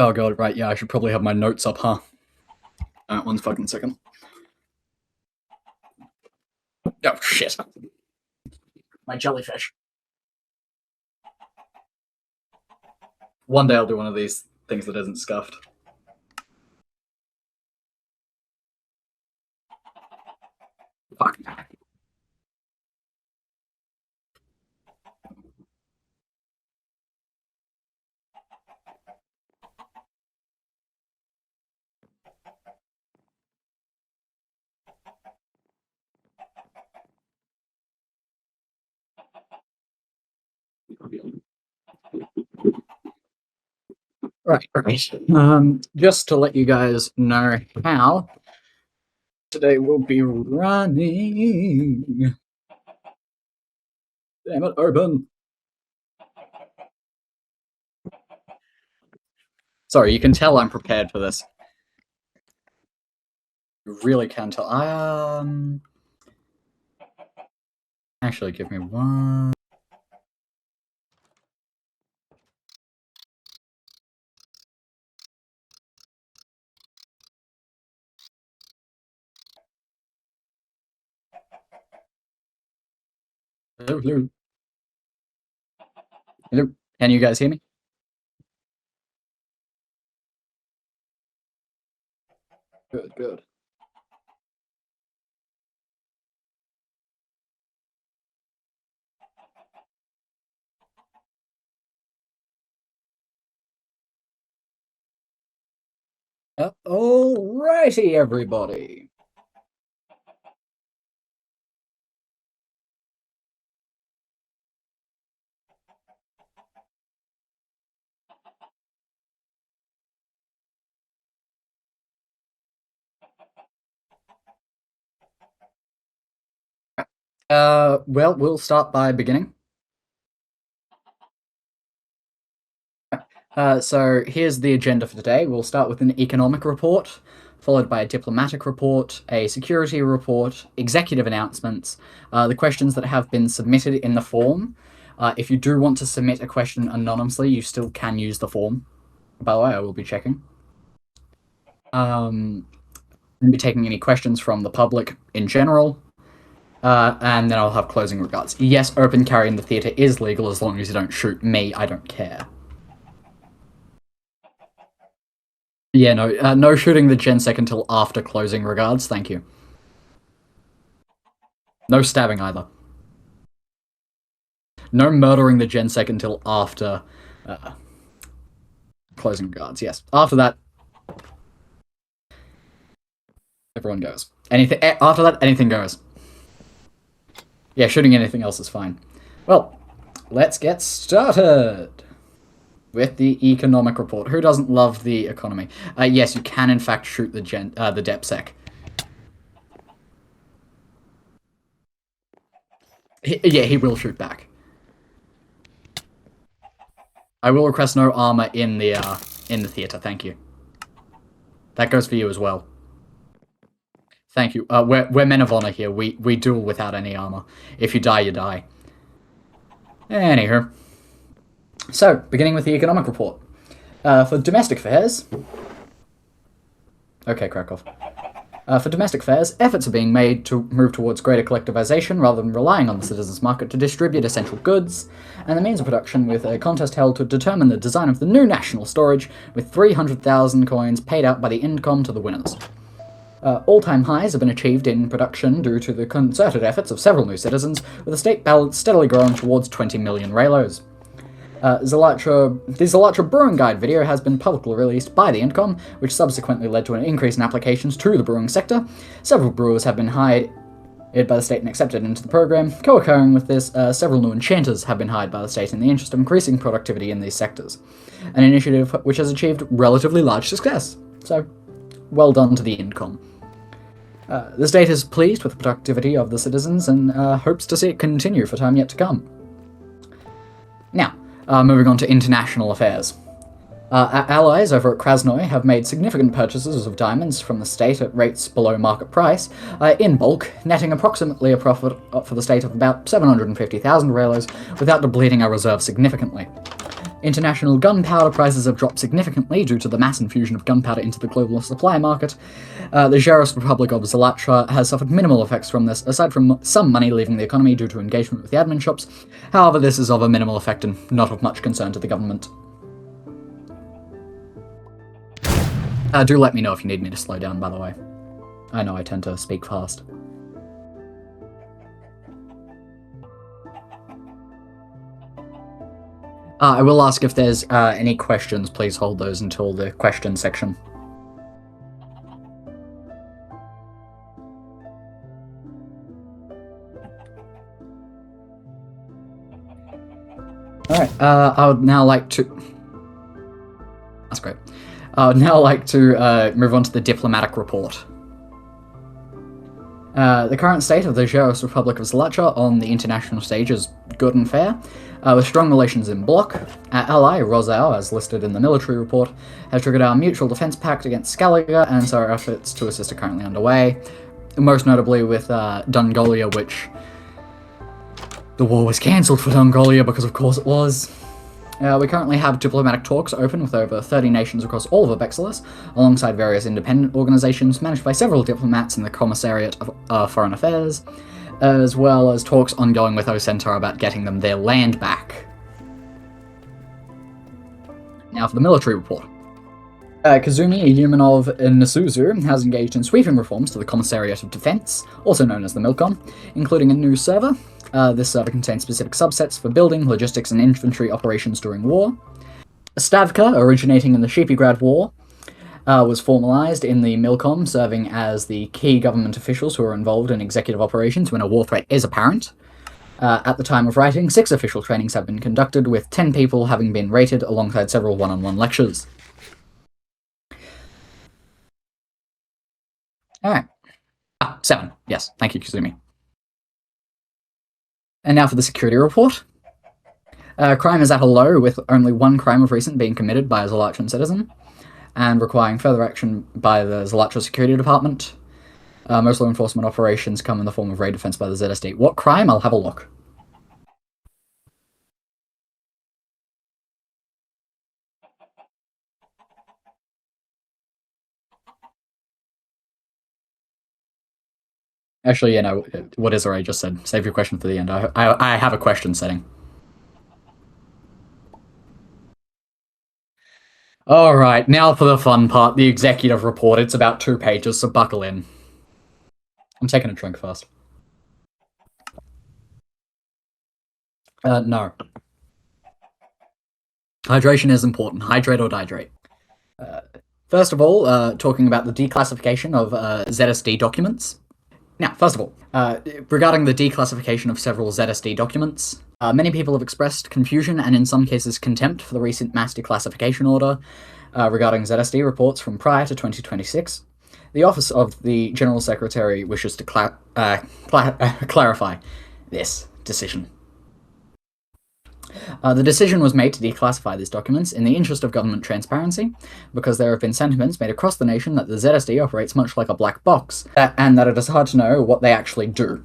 Oh god, right, yeah, I should probably have my notes up, huh? Alright, 1 second. Oh, shit. My jellyfish. One day I'll do one of these things that isn't scuffed. Fuck. Right. Just to let you guys know how today we'll be running. Damn it, Urban. Sorry, you can tell I'm prepared for this. You really can tell. Actually, give me one. Hello, hello. Hello. Can you guys hear me? Good, good. Alrighty, everybody. Well, we'll start by beginning. So here's the agenda for today. We'll start with an economic report, followed by a diplomatic report, a security report, executive announcements, the questions that have been submitted in the form. If you do want to submit a question anonymously, you still can use the form. By the way, I will be checking. Won't be taking any questions from the public in general. And then I'll have closing regards. Yes, open carry in the theatre is legal as long as you don't shoot me. I don't care. Yeah, no, no shooting the gensec until after closing regards. Thank you. No stabbing either. No murdering the gensec until after closing regards. Yes, after that, everyone goes. Anything after that, anything goes. Yeah, shooting anything else is fine. Well, let's get started with the economic report. Who doesn't love the economy? Yes, you can in fact shoot the DepSec. Yeah, he will shoot back. I will request no armor in the theater. Thank you. That goes for you as well. Thank you. We're men of honor here. We duel without any armor. If you die, you die. Anywho. So, beginning with the economic report. For domestic affairs... Okay, Krakow. For domestic affairs, efforts are being made to move towards greater collectivization rather than relying on the citizens' market to distribute essential goods, and the means of production with a contest held to determine the design of the new national storage, with 300,000 coins paid out by the Incom to the winners. All-time highs have been achieved in production due to the concerted efforts of several new citizens, with the state balance steadily growing towards 20 million Raylos. The Zalatra Brewing Guide video has been publicly released by the Incom, which subsequently led to an increase in applications to the brewing sector. Several brewers have been hired by the state and accepted into the program. Co-occurring with this, several new enchanters have been hired by the state in the interest of increasing productivity in these sectors. An initiative which has achieved relatively large success. So, well done to the Incom. The state is pleased with the productivity of the citizens and hopes to see it continue for time yet to come. Now, moving on to international affairs. Our allies over at Krasnoy have made significant purchases of diamonds from the state at rates below market price, in bulk, netting approximately a profit for the state of about 750,000 Raylos without depleting our reserves significantly. International gunpowder prices have dropped significantly due to the mass infusion of gunpowder into the global supply market. The Tsarist Republic of Zlatra has suffered minimal effects from this, aside from some money leaving the economy due to engagement with the admin shops. However, this is of a minimal effect and not of much concern to the government. Do let me know if you need me to slow down, by the way. I know I tend to speak fast. I will ask if there's any questions. Please hold those until the question section. Alright, I would now like to... That's great. I would now like to move on to the diplomatic report. The current state of the Tsarist Republic of Zlatra on the international stage is good and fair, with strong relations in bloc. Our ally, Ronango'O, as listed in the military report, has triggered our mutual defense pact against Scaliger, and so our efforts to assist are currently underway, most notably with Dungolia, which... The war was cancelled for Dungolia, because of course it was. We currently have diplomatic talks open with over 30 nations across all of Abexilus, alongside various independent organizations managed by several diplomats in the Commissariat of Foreign Affairs, as well as talks ongoing with Uztyur about getting them their land back. Now for the military report. Kazumi Yumanov Nasuzu has engaged in sweeping reforms to the Commissariat of Defense, also known as the Milcom, including a new server. This server contains specific subsets for building, logistics, and infantry operations during war. Stavka, originating in the Sheepygrad War, was formalized in the Milcom, serving as the key government officials who are involved in executive operations when a war threat is apparent. At the time of writing, 6 official trainings have been conducted, with 10 people having been rated alongside several one-on-one lectures. Alright. 7. Yes, thank you, Kazumi. And now for the security report. Crime is at a low, with only 1 crime of recent being committed by a Zlatran citizen, and requiring further action by the Zlatra Security Department. Most law enforcement operations come in the form of raid defense by the ZSD. What crime? I'll have a look. Actually, you know, what is I just said? Save your question for the end. I have a question setting. Alright, now for the fun part, the executive report. It's about 2 pages, so buckle in. I'm taking a drink first. No. Hydration is important. Hydrate or dihydrate. First of all, talking about the declassification of ZSD documents. Now, first of all, regarding the declassification of several ZSD documents, many people have expressed confusion and in some cases contempt for the recent mass declassification order regarding ZSD reports from prior to 2026. The Office of the General Secretary wishes to clarify this decision. The decision was made to declassify these documents in the interest of government transparency, because there have been sentiments made across the nation that the ZSD operates much like a black box, and that it is hard to know what they actually do.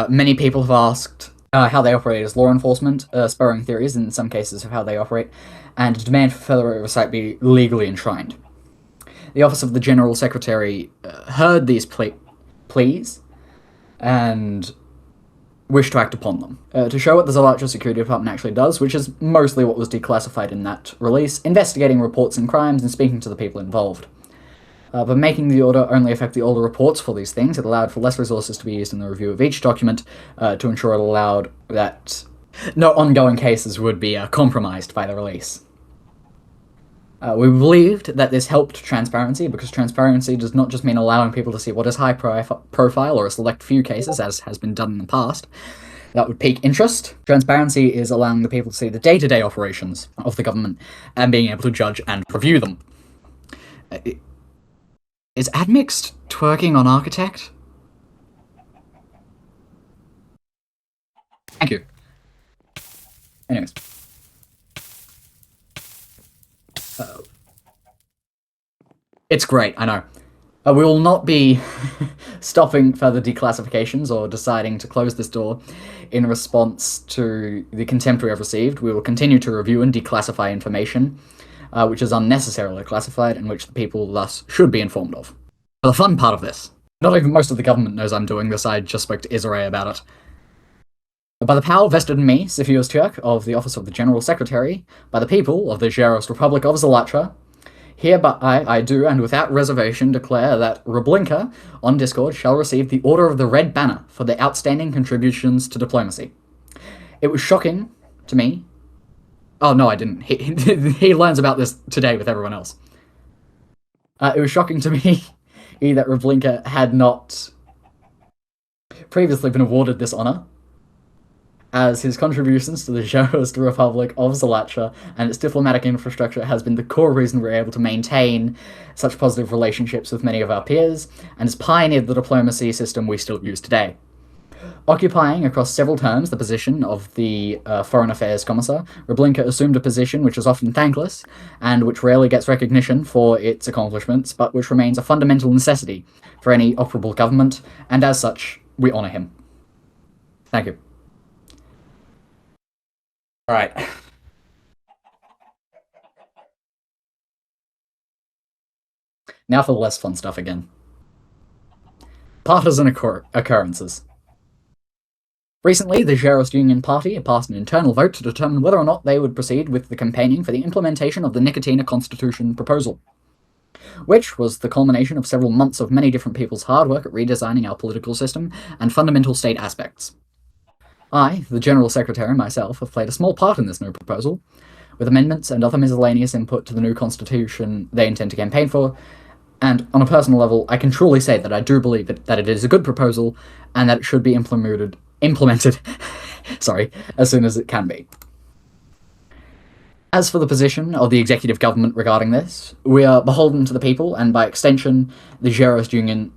Many people have asked how they operate as law enforcement, spurring theories in some cases of how they operate, and demand for further oversight be legally enshrined. The Office of the General Secretary heard these pleas, and wish to act upon them. To show what the Zlatra Security Department actually does, which is mostly what was declassified in that release, investigating reports and crimes and speaking to the people involved. But making the order only affect the older reports for these things, it allowed for less resources to be used in the review of each document, to ensure it allowed that no ongoing cases would be compromised by the release. We believed that this helped transparency, because transparency does not just mean allowing people to see what is high profile or a select few cases, as has been done in the past. That would pique interest. Transparency is allowing the people to see the day-to-day operations of the government and being able to judge and review them. Is Admixed twerking on Architect? Thank you. Anyways. It's great, I know. We will not be stopping further declassifications or deciding to close this door in response to the contempt we have received. We will continue to review and declassify information, which is unnecessarily classified and which the people thus should be informed of. But the fun part of this, not even most of the government knows I'm doing this, I just spoke to Israel about it. By the power vested in me, Sifi Uztyur, of the office of the General Secretary, by the people of the Zherost Republic of Zalatra, hereby I do, and without reservation, declare that Rablinka on Discord shall receive the Order of the Red Banner for their outstanding contributions to diplomacy. It was shocking to me. Oh, no, I didn't. He learns about this today with everyone else. It was shocking to me that Rablinka had not previously been awarded this honor, as his contributions to the Zherost Republic of Zalatra and its diplomatic infrastructure has been the core reason we're able to maintain such positive relationships with many of our peers, and has pioneered the diplomacy system we still use today. Occupying across several terms the position of the Foreign Affairs Commissar, Rablinka assumed a position which is often thankless, and which rarely gets recognition for its accomplishments, but which remains a fundamental necessity for any operable government, and as such, we honour him. Thank you. Alright. Now for the less fun stuff again. Partisan occurrences. Recently, the Zherost Union Party passed an internal vote to determine whether or not they would proceed with the campaigning for the implementation of the Nicotina Constitution proposal, which was the culmination of several months of many different people's hard work at redesigning our political system and fundamental state aspects. I, the General Secretary myself, have played a small part in this new proposal, with amendments and other miscellaneous input to the new constitution they intend to campaign for, and on a personal level, I can truly say that I do believe that it is a good proposal, and that it should be implemented as soon as it can be. As for the position of the executive government regarding this, we are beholden to the people, and by extension, the Zherost Union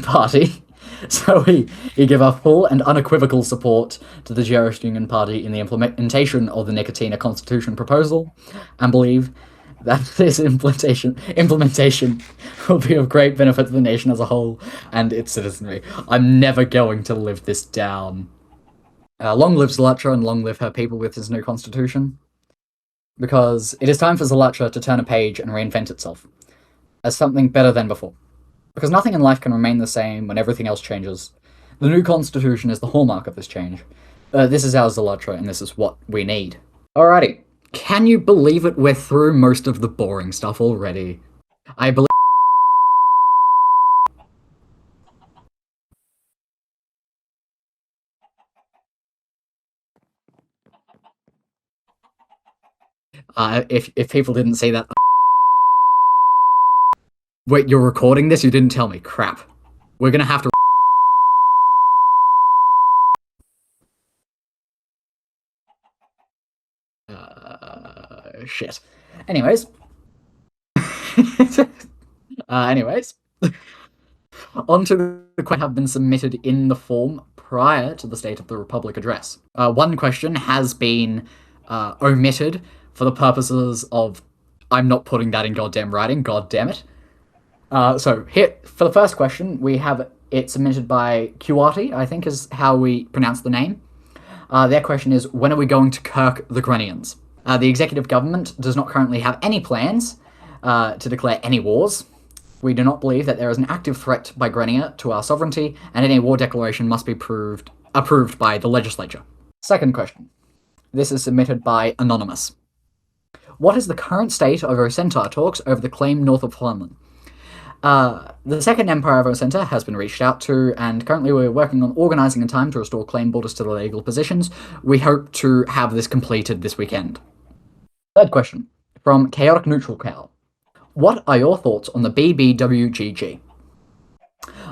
Party. So we give our full and unequivocal support to the Zherost Union Party in the implementation of the Nicotina Constitution proposal, and believe that this implementation will be of great benefit to the nation as a whole and its citizenry. I'm never going to live this down. Long live Zalatra, and long live her people with his new constitution. Because it is time for Zalatra to turn a page and reinvent itself as something better than before. Because nothing in life can remain the same when everything else changes. The new constitution is the hallmark of this change. This is our Zalatra, and this is what we need. Alrighty. Can you believe it? We're through most of the boring stuff already. I believe. If people didn't see that. Wait, you're recording this? You didn't tell me. Crap. We're gonna have to. Shit. Anyways. Anyways. Onto the questions have been submitted in the form prior to the State of the Republic address. One question has been omitted for the purposes of I'm not putting that in goddamn writing, god damn it. So here, for the first question, we have it submitted by Qarty, I think is how we pronounce the name. Their question is, when are we going to Kirk the Grenians? The executive government does not currently have any plans to declare any wars. We do not believe that there is an active threat by Grenia to our sovereignty, and any war declaration must be approved by the legislature. Second question. This is submitted by Anonymous. What is the current state of Ocentaur talks over the claim north of Flemlin? The Second Empire of Ocenta has been reached out to, and currently we're working on organising a time to restore claim borders to the legal positions. We hope to have this completed this weekend. Third question, from Chaotic Neutral Cow. What are your thoughts on the BBWGG?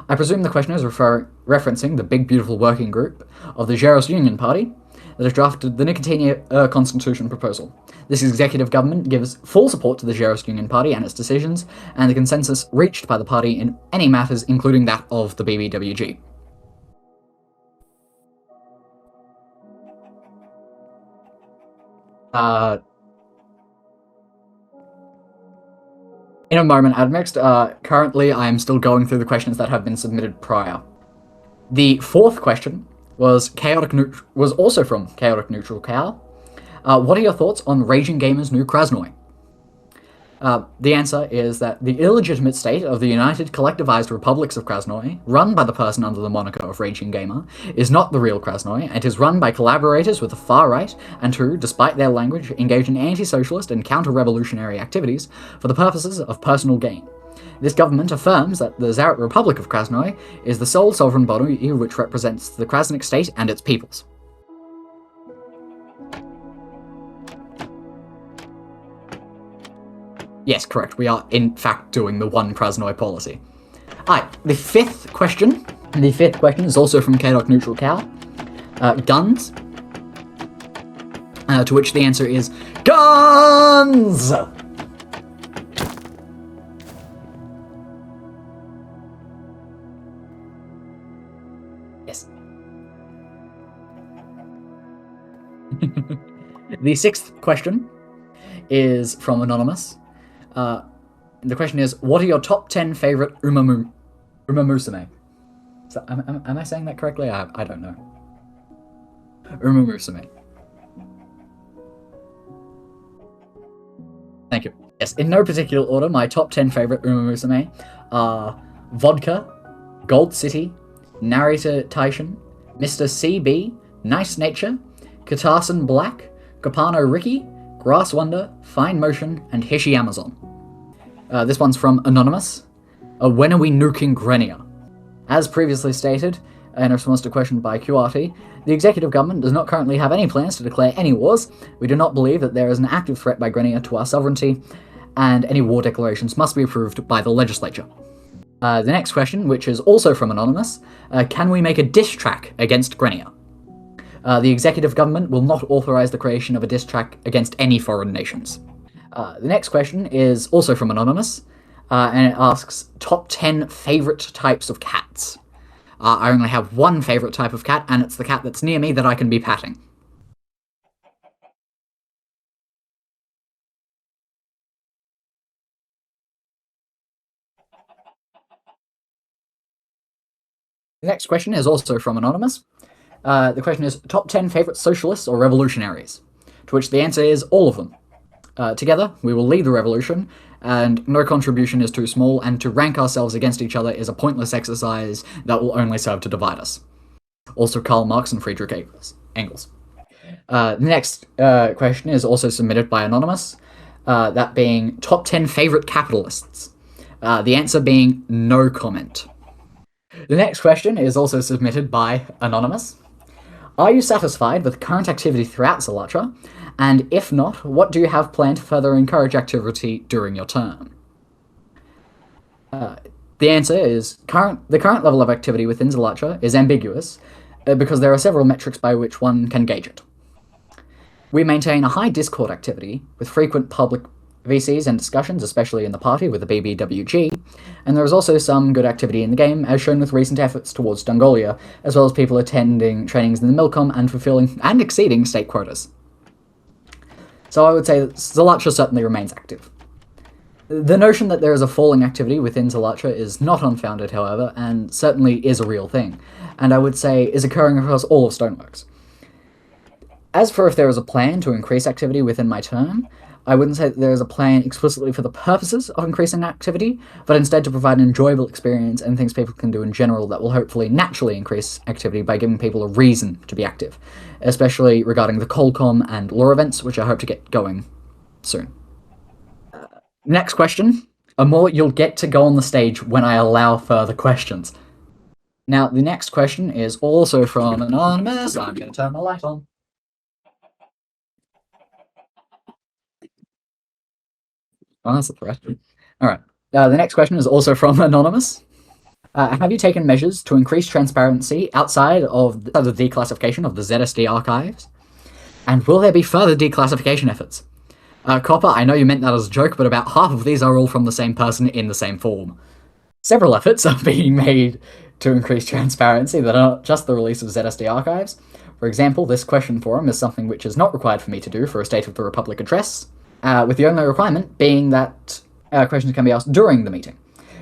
I presume the question is referencing the Big Beautiful Working Group of the Zherost Union Party that has drafted the Nicotina Constitution proposal. This executive government gives full support to the Zherost Union Party and its decisions, and the consensus reached by the party in any matters, including that of the BBWG. In a moment, Admixed. Currently, I am still going through the questions that have been submitted prior. The fourth question was also from Chaotic Neutral Cow. What are your thoughts on Raging Gamer's new Krasnoi? The answer is that the illegitimate state of the United Collectivized Republics of Krasnoi, run by the person under the moniker of Raging Gamer, is not the real Krasnoi, and is run by collaborators with the far right, and who, despite their language, engage in anti-socialist and counter-revolutionary activities for the purposes of personal gain. This government affirms that the Tsarist Republic of Krasnoi is the sole sovereign body which represents the Krasnik state and its peoples. Yes, correct. We are, in fact, doing the one Krasnoi policy. Alright, the fifth question. The fifth question is also from Chaotic Neutral Cow. Guns. To which the answer is guns! Yes. The sixth question is from Anonymous. The question is, what are your top 10 favorite umamusume? So, am I saying that correctly? I don't know. Umamusume. Thank you. Yes, in no particular order, my top 10 favorite umamusume are Vodka, Gold City, Narita Taishan, Mr. CB, Nice Nature, Katarsan Black, Kapano Ricky, Grass Wonder, Fine Motion, and Hishi Amazon. This one's from Anonymous. When are we nuking Grenia? As previously stated, in response to a question by QRT, the executive government does not currently have any plans to declare any wars. We do not believe that there is an active threat by Grenia to our sovereignty, and any war declarations must be approved by the legislature. The next question, which is also from Anonymous, can we make a diss track against Grenia? The executive government will not authorize the creation of a diss track against any foreign nations. The next question is also from Anonymous, and it asks, top 10 favorite types of cats. I only have one favorite type of cat, and it's the cat that's near me that I can be patting. The next question is also from Anonymous. The question is, top 10 favorite socialists or revolutionaries? To which the answer is all of them. Together, we will lead the revolution, and no contribution is too small, and to rank ourselves against each other is a pointless exercise that will only serve to divide us. Also Karl Marx and Friedrich Engels. The next question is also submitted by Anonymous, that being top 10 favorite capitalists. The answer being no comment. The next question is also submitted by Anonymous. Are you satisfied with current activity throughout Zalatra? And if not, what do you have planned to further encourage activity during your term? The answer is, the current level of activity within Zalatra is ambiguous, because there are several metrics by which one can gauge it. We maintain a high Discord activity, with frequent public VCs and discussions, especially in the party with the BBWG, and there is also some good activity in the game, as shown with recent efforts towards Dungolia, as well as people attending trainings in the Milcom and fulfilling and exceeding state quotas. So I would say that Zalatra certainly remains active. The notion that there is a falling activity within Zalatra is not unfounded, however, and certainly is a real thing, and I would say is occurring across all of Stoneworks. As for if there is a plan to increase activity within my term, I wouldn't say that there is a plan explicitly for the purposes of increasing activity, but instead to provide an enjoyable experience and things people can do in general that will hopefully naturally increase activity by giving people a reason to be active, especially regarding the Colcom and lore events, which I hope to get going soon. Next question. Amor, you'll get to go on the stage when I allow further questions. Now, the next question is also from Anonymous. I'm going to turn the light on. Oh, that's a threat. Alright. The next question is also from Anonymous. Have you taken measures to increase transparency outside of the declassification of the ZSD archives? And will there be further declassification efforts? Copper, I know you meant that as a joke, but about half of these are all from the same person in the same form. Several efforts are being made to increase transparency that are not just the release of ZSD archives. For example, this question forum is something which is not required for me to do for a State of the Republic address, with the only requirement being that questions can be asked during the meeting.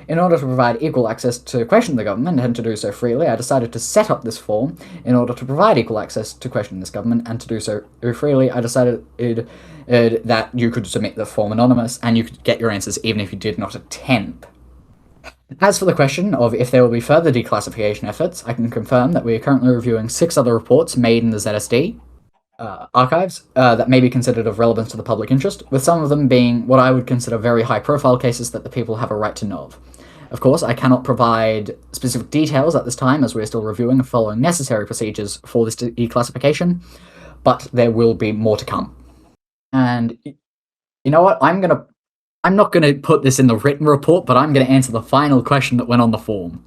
In order to provide equal access to question the government and to do so freely, I decided to set up this form in order to provide equal access to question this government and to do so freely. I decided that you could submit the form anonymous and you could get your answers even if you did not attend. As for the question of if there will be further declassification efforts, I can confirm that we are currently reviewing 6 other reports made in the ZSD archives that may be considered of relevance to the public interest, with some of them being what I would consider very high-profile cases that the people have a right to know of. Of course, I cannot provide specific details at this time as we are still reviewing and following necessary procedures for this declassification, but there will be more to come. And you know what? I'm not gonna put this in the written report, but I'm gonna answer the final question that went on the form.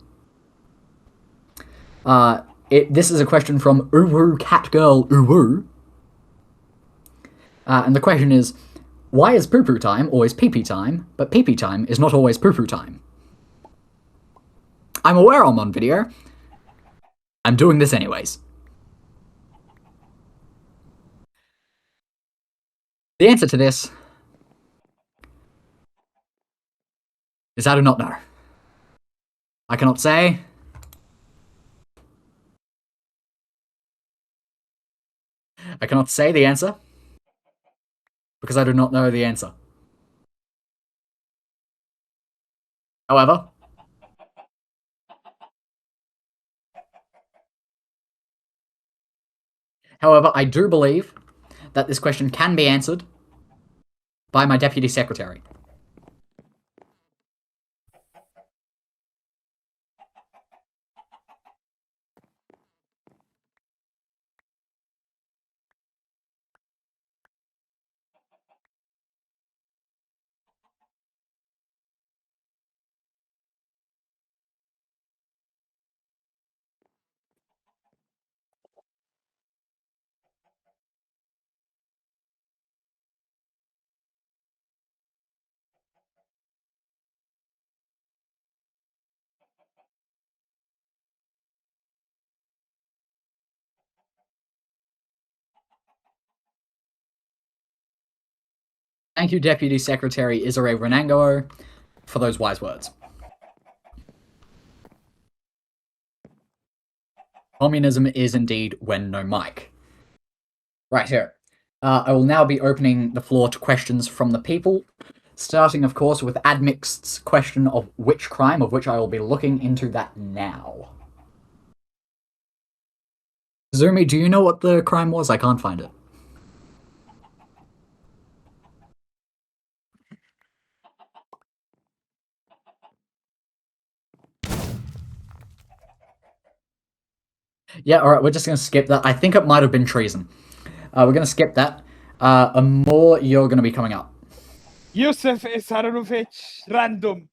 This is a question from Uwu Catgirl Uwu. And the question is, why is poo-poo time always pee-pee time, but pee-pee time is not always poo-poo time? I'm aware I'm on video. I'm doing this anyways. The answer to this is I do not know. I cannot say. I cannot say the answer because I do not know the answer. However, I do believe that this question can be answered by my deputy secretary. Thank you, Deputy Secretary Isare Ronango'O, for those wise words. Communism is indeed when no mic. Right here. I will now be opening the floor to questions from the people, starting, of course, with Admixed's question of which crime, of which I will be looking into that now. Zumi, do you know what the crime was? I can't find it. Yeah, alright, we're just gonna skip that. I think it might have been treason. We're gonna skip that. More, you're gonna be coming up. Yusuf Isaronovich, random.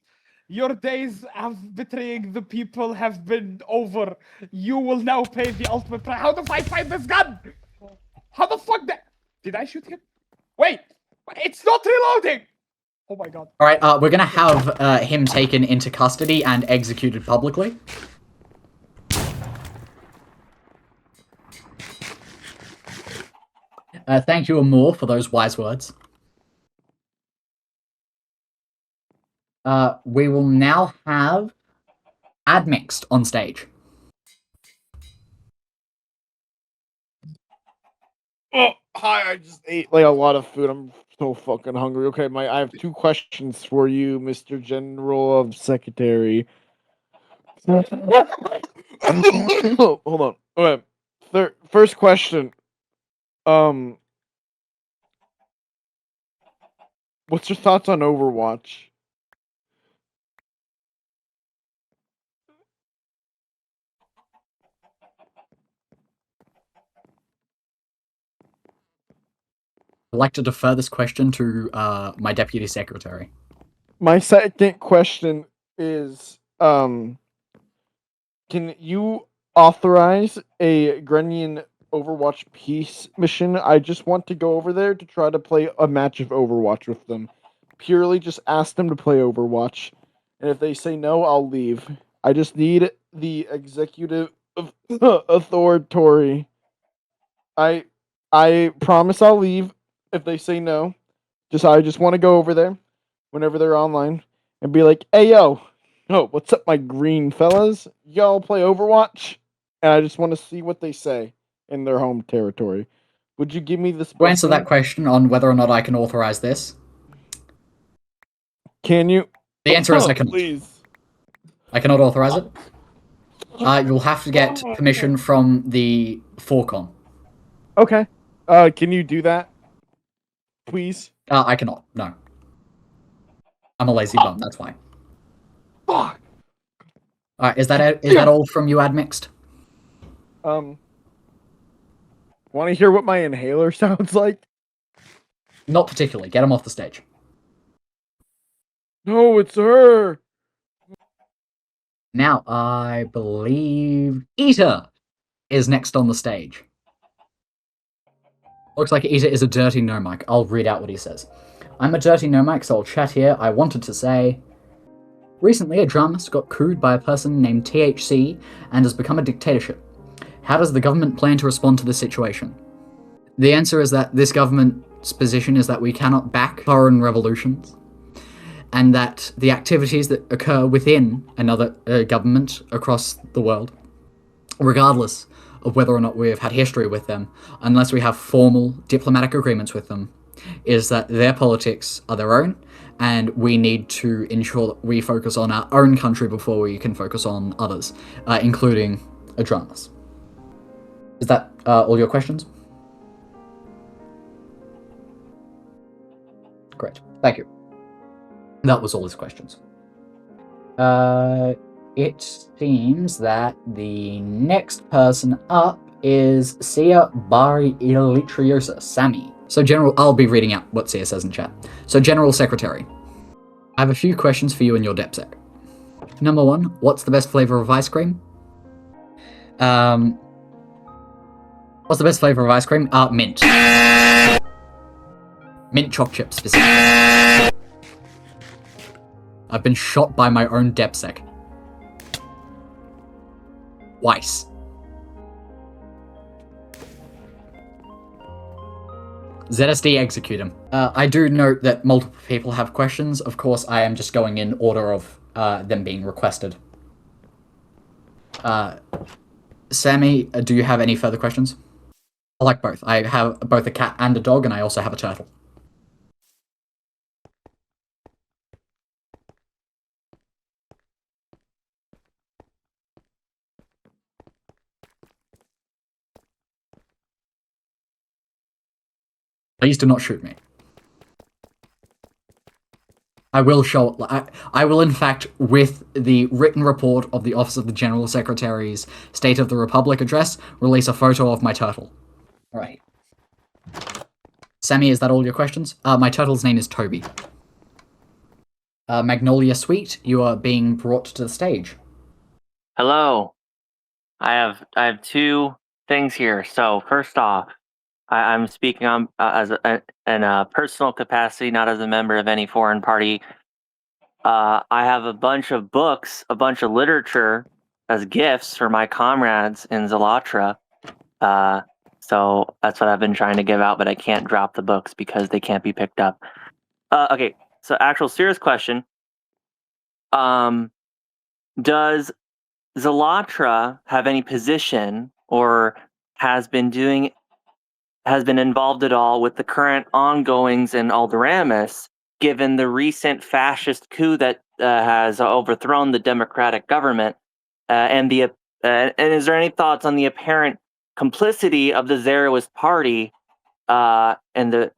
Your days of betraying the people have been over. You will now pay the ultimate price. How do I find this gun? How the fuck did I shoot him? Wait, it's not reloading. Oh my god. Alright, we're gonna have him taken into custody and executed publicly. Thank you, Amor, for those wise words. We will now have Admixed on stage. Oh, hi, I just ate like a lot of food. I'm so fucking hungry. Okay, I have 2 questions for you, Mr. General of Secretary. Hold on. Okay. First question. What's your thoughts on Overwatch? I'd like to defer this question to my deputy secretary. My second question is, can you authorize a Grenian Overwatch peace mission? I just want to go over there to try to play a match of Overwatch with them. Purely just ask them to play Overwatch. And if they say no, I'll leave. I just need the executive authority. I promise I'll leave if they say no. I just want to go over there whenever they're online and be like, "Hey yo, what's up, my green fellas? Y'all play Overwatch?" And I just want to see what they say in their home territory. Would you give me the To answer that specimen? question on whether or not I can authorize this, Can you? the answer is I cannot. Please. I cannot authorize it. You'll have to get permission from the Forcon. Okay. Can you do that, please? I cannot. No. I'm a lazy bum. That's why. Fuck. Alright, is that all from you, Admixed? Want to hear what my inhaler sounds like? Not particularly. Get him off the stage. No, it's her. Now, I believe Eater is next on the stage. Looks like Eater is a dirty no-mic. I'll read out what he says. I'm a dirty no-mic, so I'll chat here. I wanted to say... Recently, a dramatist got cooed by a person named THC and has become a dictatorship. How does the government plan to respond to this situation? The answer is that this government's position is that we cannot back foreign revolutions, and that the activities that occur within another government across the world, regardless of whether or not we have had history with them, unless we have formal diplomatic agreements with them, is that their politics are their own, and we need to ensure that we focus on our own country before we can focus on others, including Adranas. Is that all your questions? Great, thank you. That was all his questions. It seems that the next person up is Sia Bari Ilitriosa, Sammy. So I'll be reading out what Sia says in chat. So General Secretary, I have a few questions for you and your DepSec. Number 1, what's the best flavor of ice cream? What's the best flavor of ice cream? Mint. Mint choc chip specifically. I've been shot by my own DepSec. Twice. ZSD, execute him. I do note that multiple people have questions. Of course, I am just going in order of them being requested. Sammy, do you have any further questions? I like both. I have both a cat and a dog, and I also have a turtle. Please do not shoot me. I will I will in fact, with the written report of the Office of the General Secretary's State of the Republic address, release a photo of my turtle. Alright. Sammy, is that all your questions? My turtle's name is Toby. Magnolia Sweet, you are being brought to the stage. Hello. I have two things here. So first off, I'm speaking on in a personal capacity, not as a member of any foreign party. I have a bunch of books, a bunch of literature as gifts for my comrades in Zalatra. So that's what I've been trying to give out, but I can't drop the books because they can't be picked up. Okay, so actual serious question. Does Zalatra have any position or has been involved at all with the current ongoings in Alderamis, given the recent fascist coup that has overthrown the democratic government, and is there any thoughts on the apparent complicity of the Zerowist party and the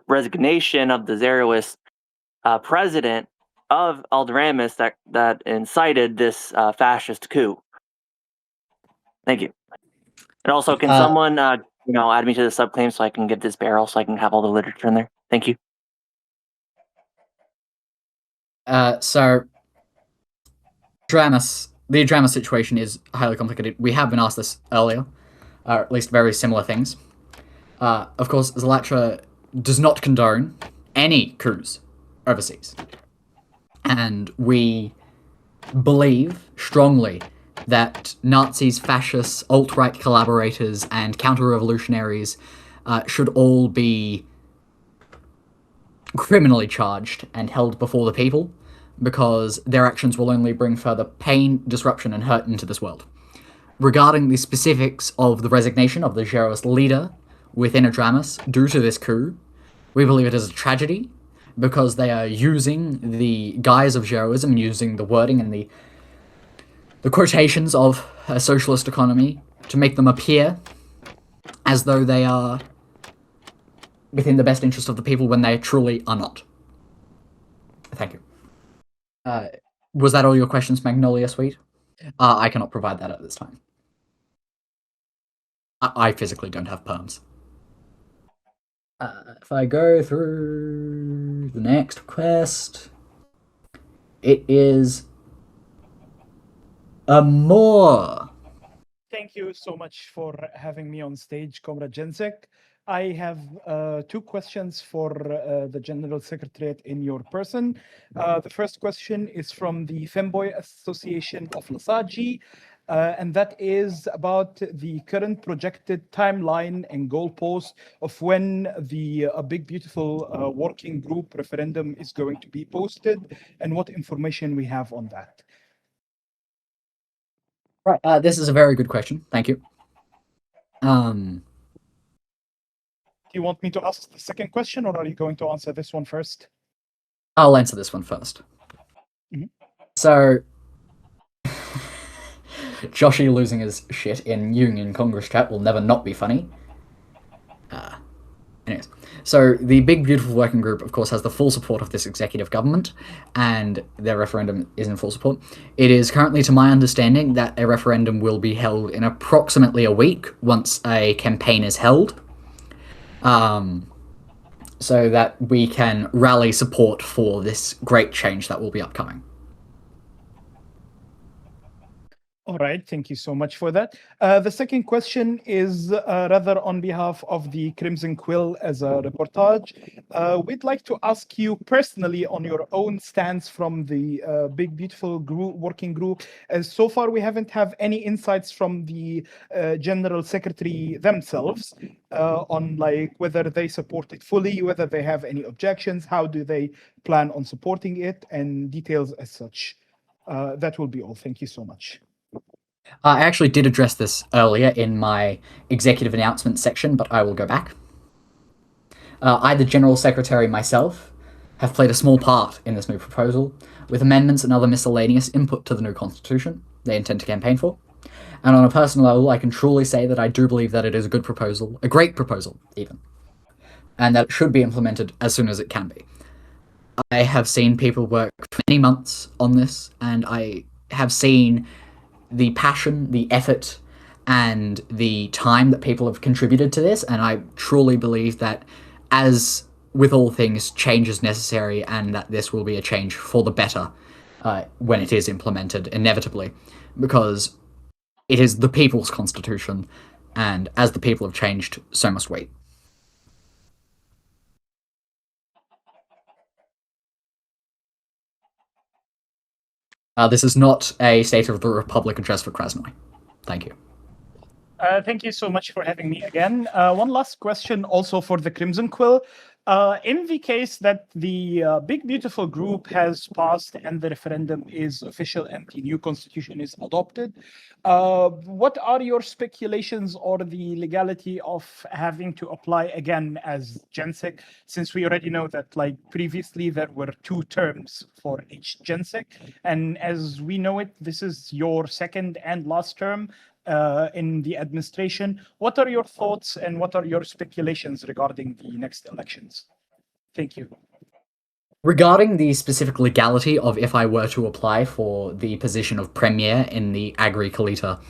resignation of the Zerowist president of Alderamis that incited this fascist coup? Thank you. And also, can someone, add me to the subclaim so I can get this barrel so I can have all the literature in there? Thank you. So, the Adramas situation is highly complicated. We have been asked this earlier, or at least very similar things. Of course, Zalatra does not condone any coups overseas. And we believe strongly that Nazis, fascists, alt-right collaborators, and counter-revolutionaries should all be criminally charged and held before the people, because their actions will only bring further pain, disruption, and hurt into this world. Regarding the specifics of the resignation of the Geros leader within Adramus due to this coup, we believe it is a tragedy, because they are using the guise of Geroism and using the wording and the quotations of a socialist economy to make them appear as though they are within the best interest of the people when they truly are not. Thank you. Was that all your questions, Magnolia Sweet? I cannot provide that at this time. I physically don't have perms. If I go through the next quest, it is a more. Thank you so much for having me on stage, Comrade Jensek. I have 2 questions for the General Secretariat in your person. The first question is from the Femboy Association of Lasaji, and that is about the current projected timeline and goalpost of when the Big Beautiful Working Group referendum is going to be posted, and what information we have on that. Right, this is a very good question. Thank you. Do you want me to ask the second question, or are you going to answer this one first? I'll answer this one first. Mhm. So, Joshi losing his shit in Union Congress chat will never not be funny. Anyways, so the Big Beautiful Working Group, of course, has the full support of this executive government, and their referendum is in full support. It is currently, to my understanding, that a referendum will be held in approximately a week once a campaign is held, so that we can rally support for this great change that will be upcoming. All right, thank you so much for that. The second question is rather on behalf of the Crimson Quill as a reportage. We'd like to ask you personally on your own stance from the Big Beautiful Working Group. As so far, we haven't have any insights from the General Secretary themselves on like whether they support it fully, whether they have any objections, how do they plan on supporting it, and details as such. That will be all. Thank you so much. I actually did address this earlier in my executive announcement section, but I will go back. I, the General Secretary myself, have played a small part in this new proposal, with amendments and other miscellaneous input to the new constitution they intend to campaign for. And on a personal level, I can truly say that I do believe that it is a good proposal, a great proposal, even, and that it should be implemented as soon as it can be. I have seen people work for many months on this, and I have seen the passion, the effort, and the time that people have contributed to this, and I truly believe that, as with all things, change is necessary, and that this will be a change for the better when it is implemented, inevitably, because it is the people's constitution, and as the people have changed, so must we. This is not a State of the Republic address for Krasnoy. Thank you. Thank you so much for having me again. One last question also for the Crimson Quill. In the case that the Big Beautiful Group has passed and the referendum is official and the new constitution is adopted, what are your speculations or the legality of having to apply again as Gensec, since we already know that like previously there were 2 terms for each Gensec, and as we know it, this is your second and last term in the administration. What are your thoughts and what are your speculations regarding the next elections? Thank you. Regarding the specific legality of if I were to apply for the position of Premier in the Agri Kalita,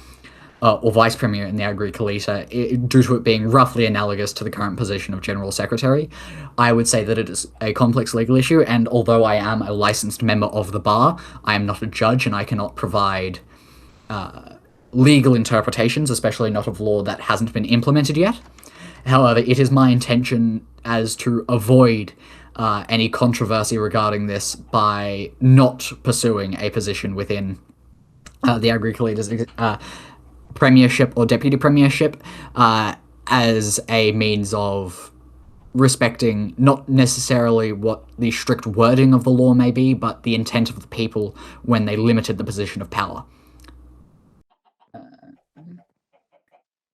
or Vice Premier in the Agri Kalita, due to it being roughly analogous to the current position of General Secretary, I would say that it is a complex legal issue, and although I am a licensed member of the bar, I am not a judge and I cannot provide legal interpretations, especially not of law that hasn't been implemented yet. However, it is my intention as to avoid any controversy regarding this by not pursuing a position within the Agriculture's premiership or deputy premiership as a means of respecting not necessarily what the strict wording of the law may be, but the intent of the people when they limited the position of power.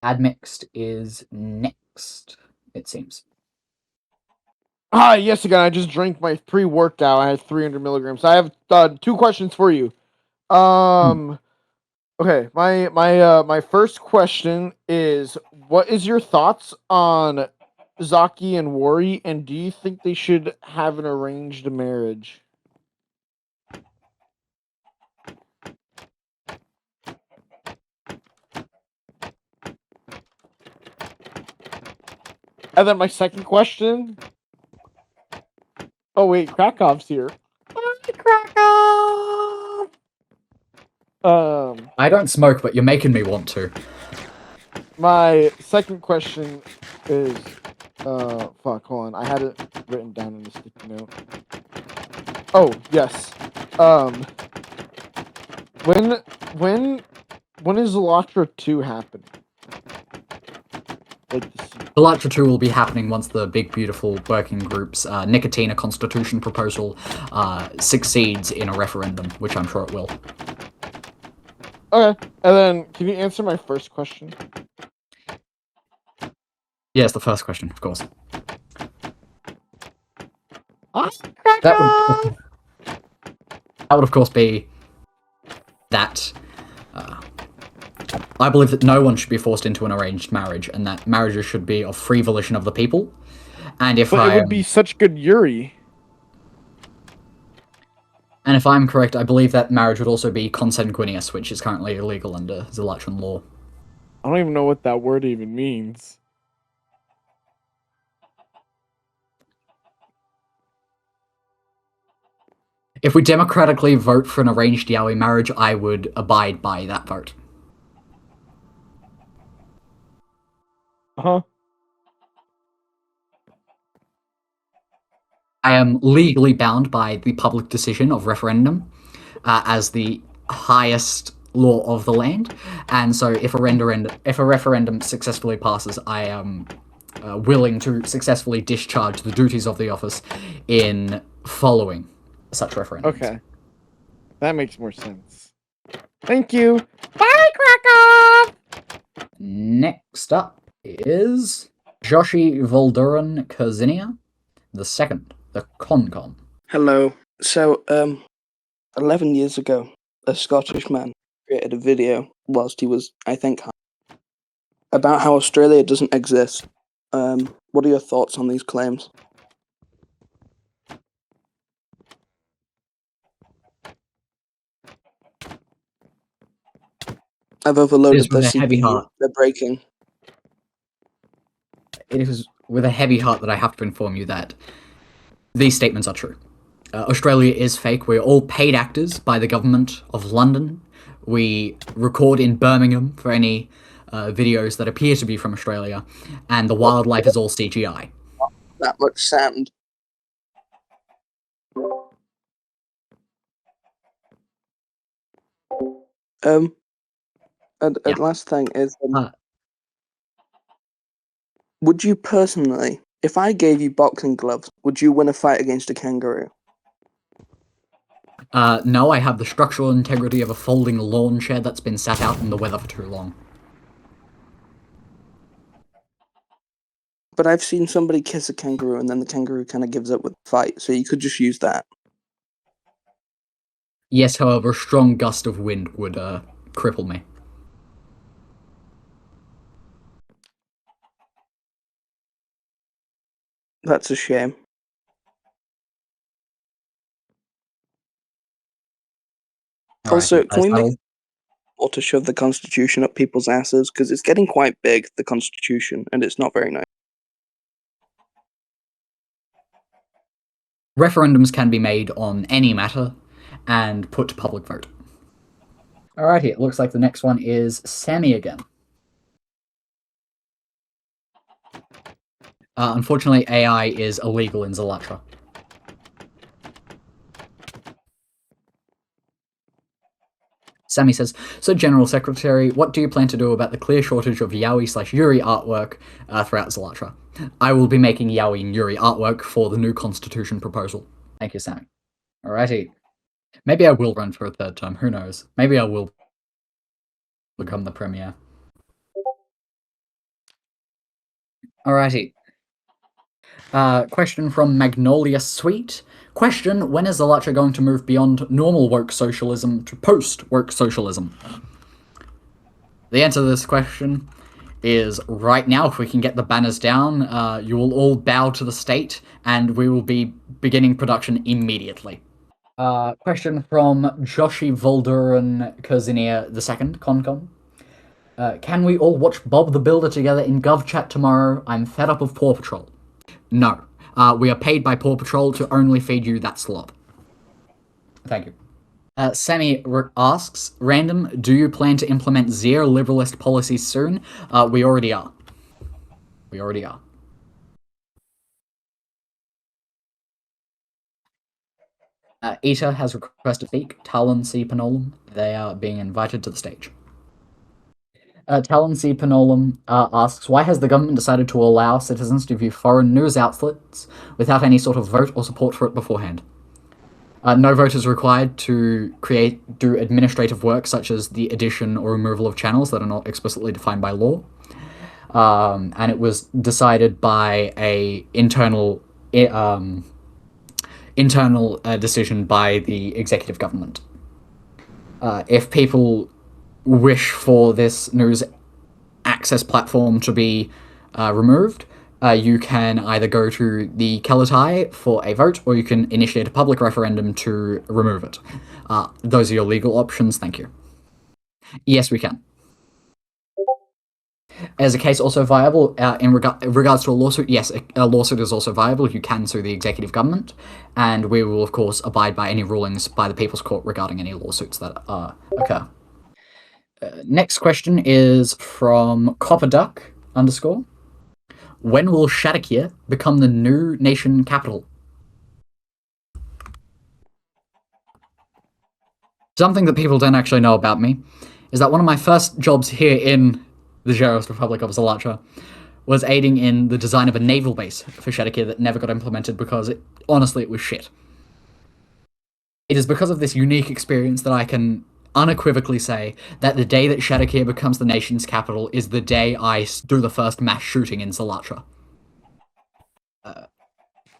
Admixed is next, it seems. Hi, yes again. I just drank my pre-workout. I had 300 milligrams. I have 2 questions for you. Okay, my first question is, what is your thoughts on Zaki and Wari, and do you think they should have an arranged marriage? And then my second question. Oh wait, Krakow's here. Hi, Krakow. I don't smoke, but you're making me want to. My second question is, fuck, hold on. I had it written down in a sticky note. Oh, yes. When is Elatra 2 happening? Like the Elatra 2 will be happening once the Big Beautiful Working Group's Nicotina Constitution proposal succeeds in a referendum, which I'm sure it will. Okay, and then can you answer my first question? Yes, the first question, of course. That That would, of course, be that I believe that no one should be forced into an arranged marriage, and that marriages should be of free volition of the people. And if But it would be such good Yuri. And if I'm correct, I believe that marriage would also be consanguineous, which is currently illegal under Zelatran law. I don't even know what that word even means. If we democratically vote for an arranged yaoi marriage, I would abide by that vote. Uh-huh. I am legally bound by the public decision of referendum as the highest law of the land, and so if a referendum successfully passes, I am willing to successfully discharge the duties of the office in following such referendums. Okay. That makes more sense. Thank you. Bye, Krakow! Next up is Joshi Volduran Kurzinia, the second, the Concom. Hello. So, 11 years ago, a Scottish man created a video whilst he was, I think, high, about how Australia doesn't exist. What are your thoughts on these claims? I've It overloaded is the with a heavy CPU. heart. They're breaking. It is with a heavy heart that I have to inform you that these statements are true. Australia is fake. We're all paid actors by the government of London. We record in Birmingham for any videos that appear to be from Australia, and the wildlife is all CGI. That much sand. And Yeah. last thing is, Uh, would you personally, if I gave you boxing gloves, would you win a fight against a kangaroo? No, I have the structural integrity of a folding lawn chair that's been sat out in the weather for too long. But I've seen somebody kiss a kangaroo and then the kangaroo kind of gives up with the fight, so you could just use that. Yes, however, a strong gust of wind would cripple me. That's a shame. Also, can we make or to shove the Constitution up people's asses? Because it's getting quite big, the Constitution, and it's not very nice. Referendums can be made on any matter and put to public vote. Alrighty, it looks like the next one is Sammy again. Unfortunately, AI is illegal in Zelatra. Sammy says, so General Secretary, what do you plan to do about the clear shortage of yaoi/yuri artwork throughout Zalatra? I will be making yaoi and yuri artwork for the new constitution proposal. Thank you, Sammy. Alrighty. Maybe I will run for a third term, who knows? Maybe I will become the premier. Alrighty. Question from Magnolia Sweet. Question, when is Zalatra going to move beyond normal woke socialism to post-woke socialism? The answer to this question is right now, if we can get the banners down, you will all bow to the state, and we will be beginning production immediately. Question from Joshi Volduran Kurzinia II, Concom. Can we all watch Bob the Builder together in GovChat tomorrow? I'm fed up of Paw Patrol. No. We are paid by Paw Patrol to only feed you that slop. Thank you. Sammy asks, Random, do you plan to implement zero-liberalist policies soon? We already are. We already are. Eta has requested to speak. Talon C. Panolum. They are being invited to the stage. Talon C. Panolum asks, why has the government decided to allow citizens to view foreign news outlets without any sort of vote or support for it beforehand? No vote is required to do administrative work such as the addition or removal of channels that are not explicitly defined by law. And it was decided by a internal decision by the executive government. If people wish for this news access platform to be removed, you can either go to the Kelatai for a vote, or you can initiate a public referendum to remove it. Those are your legal options, thank you. Yes, we can. Is a case also viable in regards to a lawsuit? Yes, a lawsuit is also viable. You can sue the executive government, and we will, of course, abide by any rulings by the People's Court regarding any lawsuits that occur. Next question is from Copperduck _ When will Shadakir become the new nation capital? Something that people don't actually know about me is that one of my first jobs here in the Xeros Republic of Zalatra was aiding in the design of a naval base for Shadakir that never got implemented because, honestly, it was shit. It is because of this unique experience that I can unequivocally say that the day that Shadakir becomes the nation's capital is the day I do the first mass shooting in Zalatra.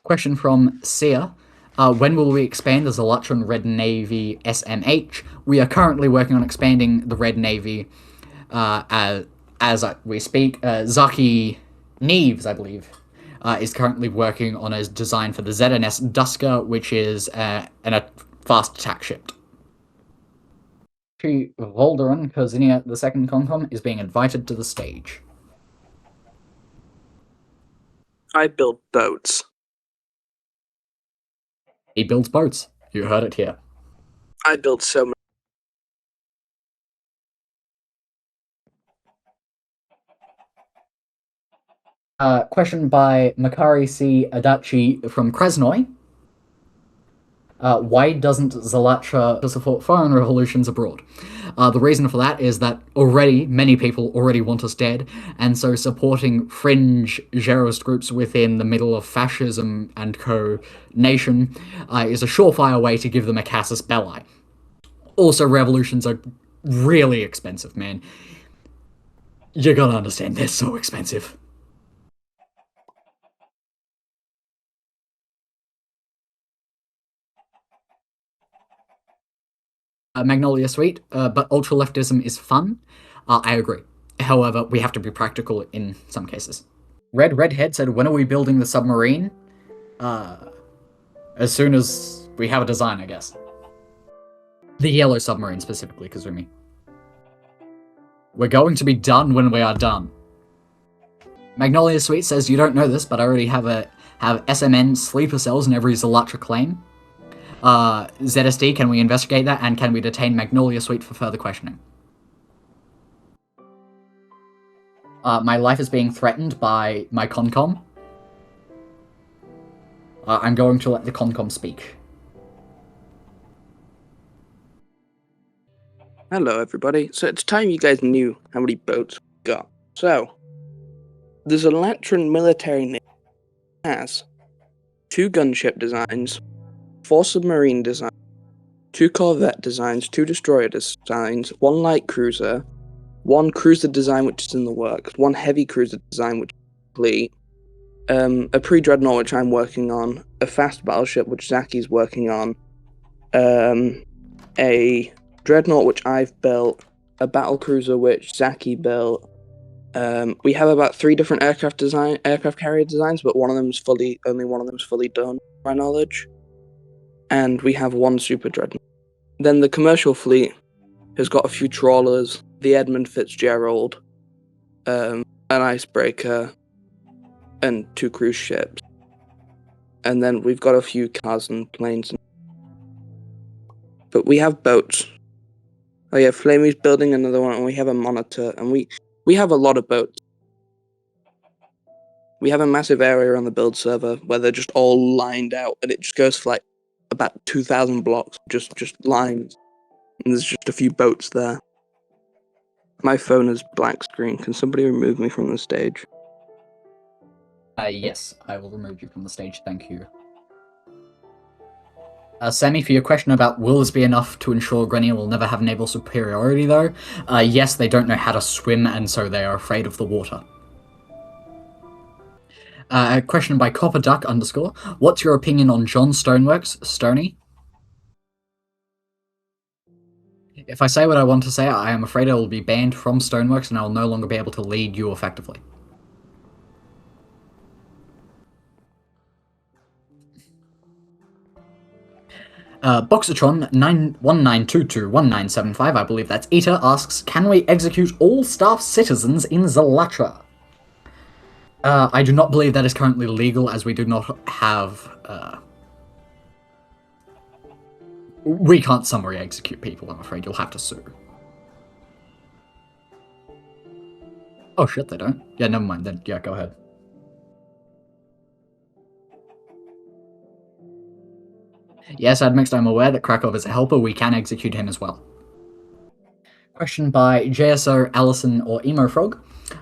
Question from Sia. When will we expand the Zalatran Red Navy SMH? We are currently working on expanding the Red Navy as we speak. Zaki Neves, I believe, is currently working on a design for the ZNS Dusker, which is a fast attack ship. Volderan Kurzinia II Concom is being invited to the stage. I build boats. He builds boats. You heard it here. I build so many. Question by Makari C. Adachi from Krasnoy. Why doesn't Zalatra support foreign revolutions abroad? The reason for that is that many people already want us dead, and so supporting fringe Xerost groups within the middle of fascism and co-nation is a surefire way to give them a casus belli. Also, revolutions are really expensive, man. You gotta understand, they're so expensive. Magnolia Sweet, but ultra-leftism is fun. I agree. However, we have to be practical in some cases. Redhead said, when are we building the submarine? As soon as we have a design, I guess. The yellow submarine, specifically, Kazumi. We're going to be done when we are done. Magnolia Sweet says, you don't know this, but I already have SMN sleeper cells in every Zalatra claim. ZSD, can we investigate that, and can we detain Magnolia Sweet for further questioning? My life is being threatened by my Concom. I'm going to let the Concom speak. Hello, everybody. So it's time you guys knew how many boats we got. So, the Zelatran military navy has 2 gunship designs, 4 submarine designs, 2 corvette designs, 2 destroyer designs, 1 light cruiser, 1 cruiser design which is in the works, 1 heavy cruiser design which is complete, a pre-dreadnought which I'm working on, a fast battleship which Zaki's working on, a dreadnought which I've built, a battle cruiser which Zaki built. We have about 3 different aircraft carrier designs, but only one of them is fully done, to my knowledge. And we have 1 super dreadnought. Then the commercial fleet has got a few trawlers, the Edmund Fitzgerald, an icebreaker, and 2 cruise ships. And then we've got a few cars and planes. But we have boats. Oh yeah, Flamey's building another one, and we have a monitor, and we have a lot of boats. We have a massive area on the build server where they're just all lined out, and it just goes for like about 2,000 blocks, just lines. And there's just a few boats there. My phone is black screen. Can somebody remove me from the stage? Yes, I will remove you from the stage, thank you. Sammy, for your question about will this be enough to ensure Grenier will never have naval superiority, though, yes, they don't know how to swim, and so they are afraid of the water. A question by Copper Duck _ what's your opinion on John Stoneworks, Stoney? If I say what I want to say, I am afraid I will be banned from Stoneworks and I will no longer be able to lead you effectively. Boxatron 19221975, I believe that's Eta, asks, can we execute all staff citizens in Zalatra? I do not believe that is currently legal, as we do not have... we can't summary execute people, I'm afraid. You'll have to sue. Oh shit, they don't? Yeah, never mind then. Yeah, go ahead. Yes, Admixed, I'm aware that Krakow is a helper. We can execute him as well. Question by JSO, Allison, or Emo Frog.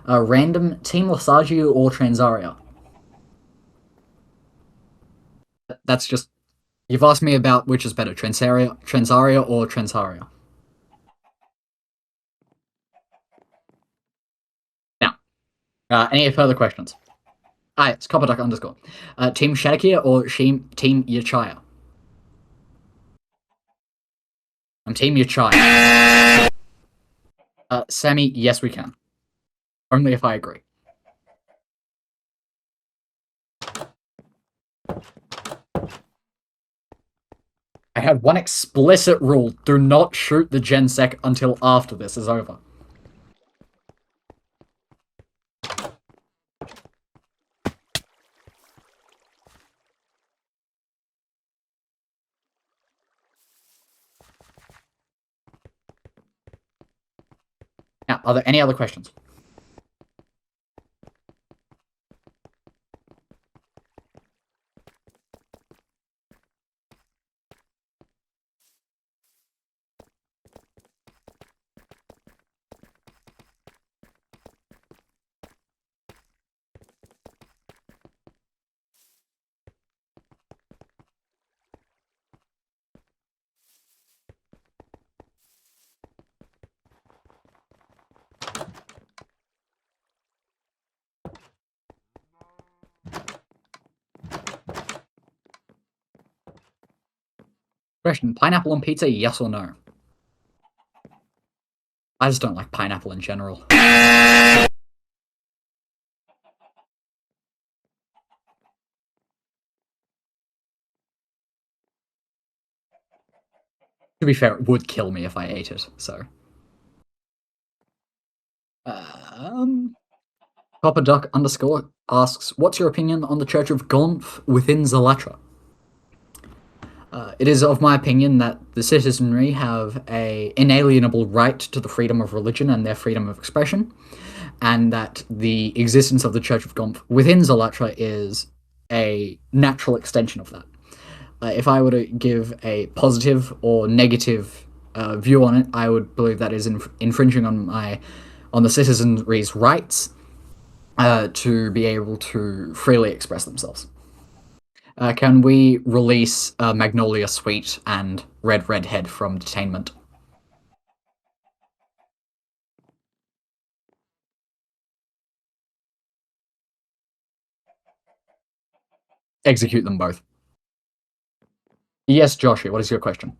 Random, Team Lesagio or Transaria? That's just... You've asked me about which is better, Transaria or Transaria. Now, any further questions? It's Copperduck _ Team Shadakia or Team Yachaya? I'm Team Yachaya. Sammy, yes we can. Only if I agree. I have one explicit rule. Do not shoot the Gensec until after this is over. Now, are there any other questions? Question, pineapple on pizza, yes or no? I just don't like pineapple in general. To be fair, it would kill me if I ate it, so... Copperduck _ asks, what's your opinion on the Church of Gonf within Zalatra? It is of my opinion that the citizenry have an inalienable right to the freedom of religion and their freedom of expression, and that the existence of the Church of Gonf within Zalatra is a natural extension of that. If I were to give a positive or negative view on it, I would believe that is infringing on the citizenry's rights to be able to freely express themselves. Can we release Magnolia Sweet and Red Redhead from detainment? Execute them both. Yes, Joshi, what is your question?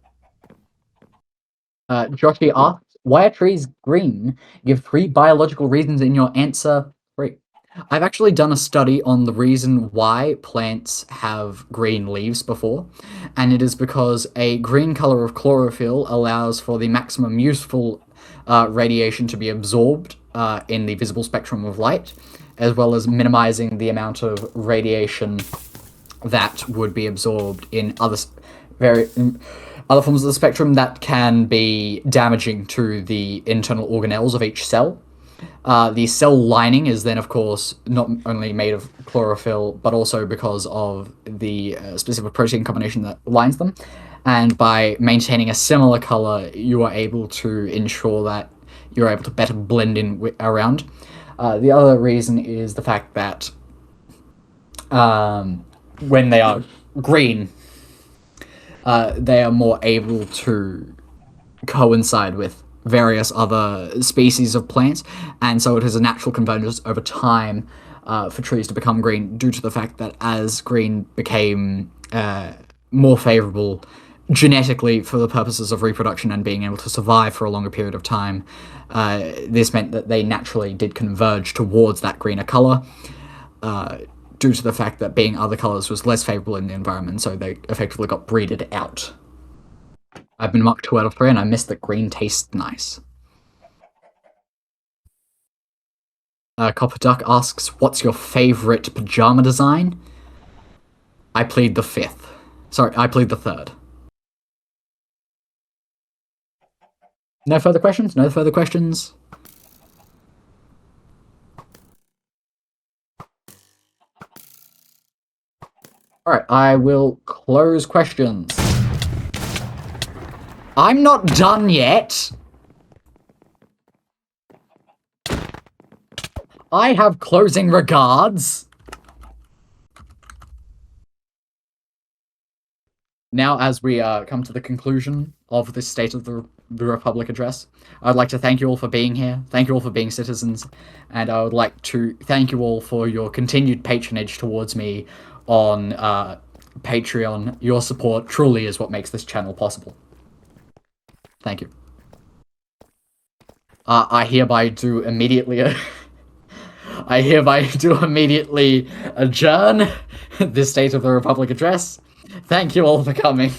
Joshi asks, why are trees green? Give 3 biological reasons in your answer. 3. I've actually done a study on the reason why plants have green leaves before, and it is because a green color of chlorophyll allows for the maximum useful radiation to be absorbed in the visible spectrum of light, as well as minimizing the amount of radiation that would be absorbed in other forms of the spectrum that can be damaging to the internal organelles of each cell. The cell lining is then, of course, not only made of chlorophyll, but also because of the specific protein combination that lines them. And by maintaining a similar color, you are able to ensure that you're able to better blend in around. The other reason is the fact that when they are green, they are more able to coincide with various other species of plants, and so it is a natural convergence over time for trees to become green, due to the fact that as green became more favorable genetically for the purposes of reproduction and being able to survive for a longer period of time, this meant that they naturally did converge towards that greener color, due to the fact that being other colors was less favorable in the environment, so they effectively got breeded out. I've been marked 2 out of 3, and I missed that green tastes nice. Copper Duck asks, what's your favorite pajama design? I plead the 5th. Sorry, I plead the 3rd. No further questions? No further questions? Alright, I will close questions. I'm not done yet! I have closing regards! Now, as we come to the conclusion of this State of the Republic address, I'd like to thank you all for being here, thank you all for being citizens, and I would like to thank you all for your continued patronage towards me on Patreon. Your support truly is what makes this channel possible. Thank you. I hereby do immediately adjourn this State of the Republic address. Thank you all for coming.